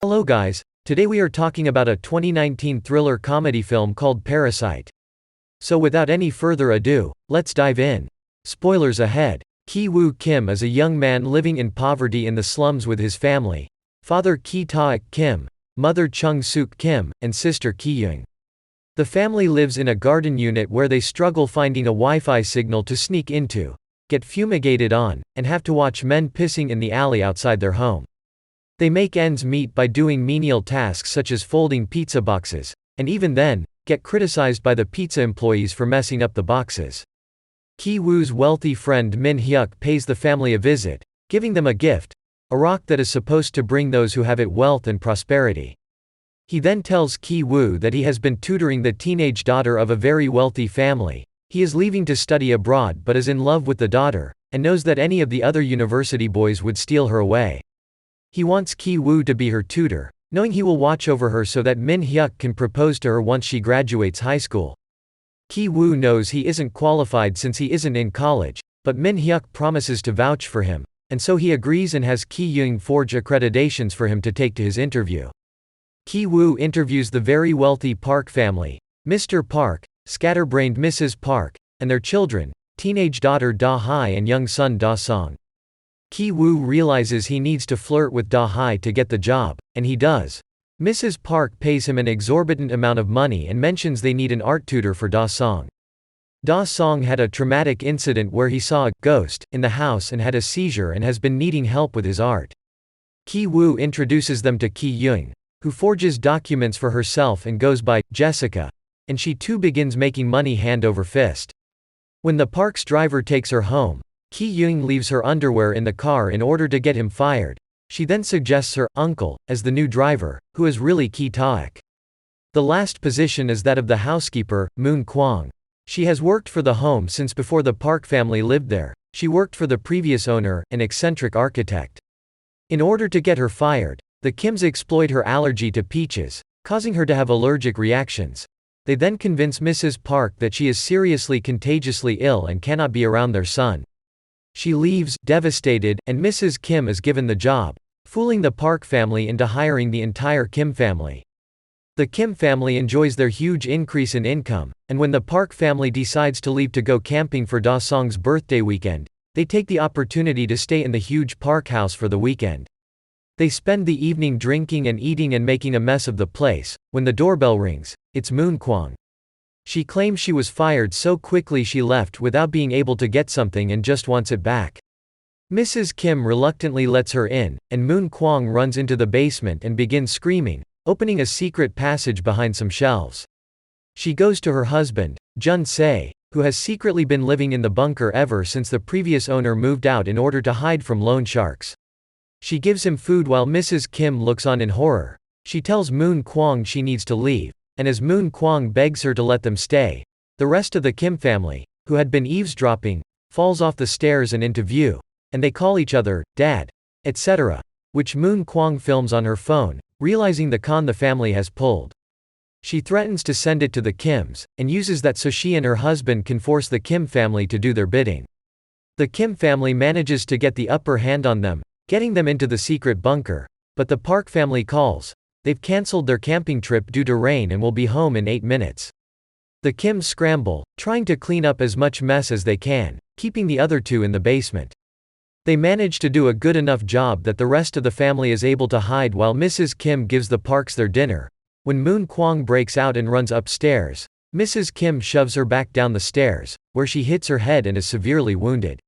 Hello guys, today we are talking about a 2019 thriller comedy film called Parasite. So without any further ado, let's dive in. Spoilers ahead. Ki-woo Kim is a young man living in poverty in the slums with his family. Father Ki-taek Kim, mother Chung-sook Kim, and sister Ki-jung. The family lives in a garden unit where they struggle finding a Wi-Fi signal to sneak into, get fumigated on, and have to watch men pissing in the alley outside their home. They make ends meet by doing menial tasks such as folding pizza boxes, and even then, get criticized by the pizza employees for messing up the boxes. Ki-woo's wealthy friend Min-hyuk pays the family a visit, giving them a gift, a rock that is supposed to bring those who have it wealth and prosperity. He then tells Ki-woo that he has been tutoring the teenage daughter of a very wealthy family. He is leaving to study abroad but is in love with the daughter, and knows that any of the other university boys would steal her away. He wants Ki-woo to be her tutor, knowing he will watch over her so that Min-hyuk can propose to her once she graduates high school. Ki-woo knows he isn't qualified since he isn't in college, but Min-hyuk promises to vouch for him, and so he agrees and has Ki-jung forge accreditations for him to take to his interview. Ki-woo interviews the very wealthy Park family, Mr. Park, scatterbrained Mrs. Park, and their children, teenage daughter Da-hai and young son Da-song. Ki-woo realizes he needs to flirt with Da-hai to get the job, and he does. Mrs. Park pays him an exorbitant amount of money and mentions they need an art tutor for Da-song. Da-song had a traumatic incident where he saw a ghost in the house and had a seizure and has been needing help with his art. Ki-woo introduces them to Ki-jung, who forges documents for herself and goes by Jessica, and she too begins making money hand over fist. When the Park's driver takes her home, Ki-jung leaves her underwear in the car in order to get him fired. She then suggests her uncle as the new driver, who is really Ki-taek. The last position is that of the housekeeper, Moon Kwang. She has worked for the home since before the Park family lived there. She worked for the previous owner, an eccentric architect. In order to get her fired, the Kims exploit her allergy to peaches, causing her to have allergic reactions. They then convince Mrs. Park that she is seriously contagiously ill and cannot be around their son. She leaves, devastated, and Mrs. Kim is given the job, fooling the Park family into hiring the entire Kim family. The Kim family enjoys their huge increase in income, and when the Park family decides to leave to go camping for Da-song's birthday weekend, they take the opportunity to stay in the huge Park house for the weekend. They spend the evening drinking and eating and making a mess of the place. When the doorbell rings, it's Moon Kwang. She claims she was fired so quickly she left without being able to get something and just wants it back. Mrs. Kim reluctantly lets her in, and Moon Kwang runs into the basement and begins screaming, opening a secret passage behind some shelves. She goes to her husband, Jun-se, who has secretly been living in the bunker ever since the previous owner moved out in order to hide from loan sharks. She gives him food while Mrs. Kim looks on in horror. She tells Moon Kwang she needs to leave, and as Moon Kwang begs her to let them stay, the rest of the Kim family, who had been eavesdropping, falls off the stairs and into view, and they call each other, Dad, etc., which Moon Kwang films on her phone, realizing the con the family has pulled. She threatens to send it to the Kims, and uses that so she and her husband can force the Kim family to do their bidding. The Kim family manages to get the upper hand on them, getting them into the secret bunker, but the Park family calls. They've cancelled their camping trip due to rain and will be home in 8 minutes. The Kims scramble, trying to clean up as much mess as they can, keeping the other two in the basement. They manage to do a good enough job that the rest of the family is able to hide while Mrs. Kim gives the Parks their dinner. When Moon Kwang breaks out and runs upstairs, Mrs. Kim shoves her back down the stairs, where she hits her head and is severely wounded.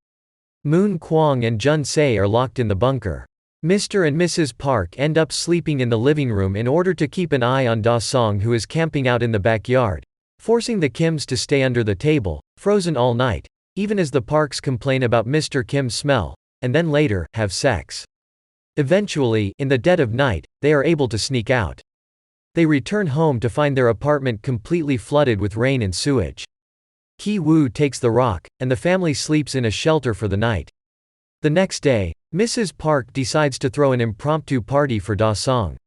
Moon Kwang and Jun-se are locked in the bunker. Mr. and Mrs. Park end up sleeping in the living room in order to keep an eye on Da-song, who is camping out in the backyard, forcing the Kims to stay under the table, frozen all night, even as the Parks complain about Mr. Kim's smell, and then later, have sex. Eventually, in the dead of night, they are able to sneak out. They return home to find their apartment completely flooded with rain and sewage. Ki-woo takes the rock, and the family sleeps in a shelter for the night. The next day, Mrs. Park decides to throw an impromptu party for Da-song.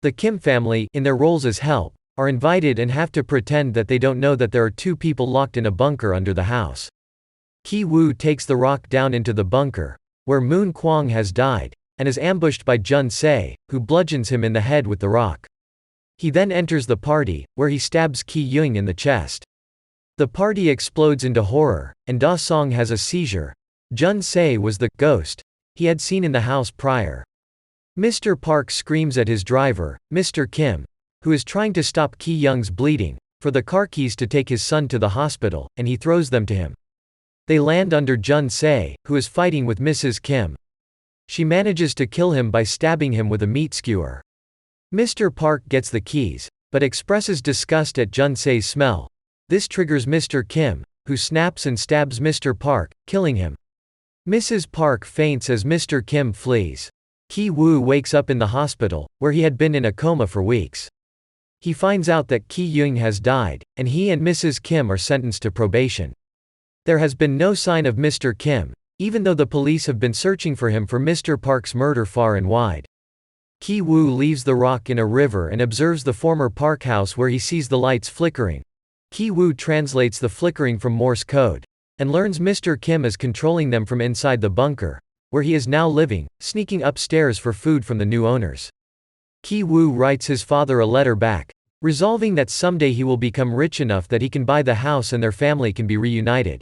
The Kim family, in their roles as help, are invited and have to pretend that they don't know that there are two people locked in a bunker under the house. Ki-woo takes the rock down into the bunker, where Moon Kwang has died, and is ambushed by Jun-se, who bludgeons him in the head with the rock. He then enters the party, where he stabs Ki-jung in the chest. The party explodes into horror, and Da-song has a seizure. Jun-se was the ghost he had seen in the house prior. Mr. Park screams at his driver, Mr. Kim, who is trying to stop Ki-jung's bleeding, for the car keys to take his son to the hospital, and he throws them to him. They land under Jun-se, who is fighting with Mrs. Kim. She manages to kill him by stabbing him with a meat skewer. Mr. Park gets the keys, but expresses disgust at Jun-se's smell. This triggers Mr. Kim, who snaps and stabs Mr. Park, killing him. Mrs. Park faints as Mr. Kim flees. Ki-woo wakes up in the hospital, where he had been in a coma for weeks. He finds out that Ki-jung has died, and he and Mrs. Kim are sentenced to probation. There has been no sign of Mr. Kim, even though the police have been searching for him for Mr. Park's murder far and wide. Ki-woo leaves the rock in a river and observes the former Park house where he sees the lights flickering. Ki-woo translates the flickering from Morse code, and learns Mr. Kim is controlling them from inside the bunker, where he is now living, sneaking upstairs for food from the new owners. Ki-woo writes his father a letter back, resolving that someday he will become rich enough that he can buy the house and their family can be reunited.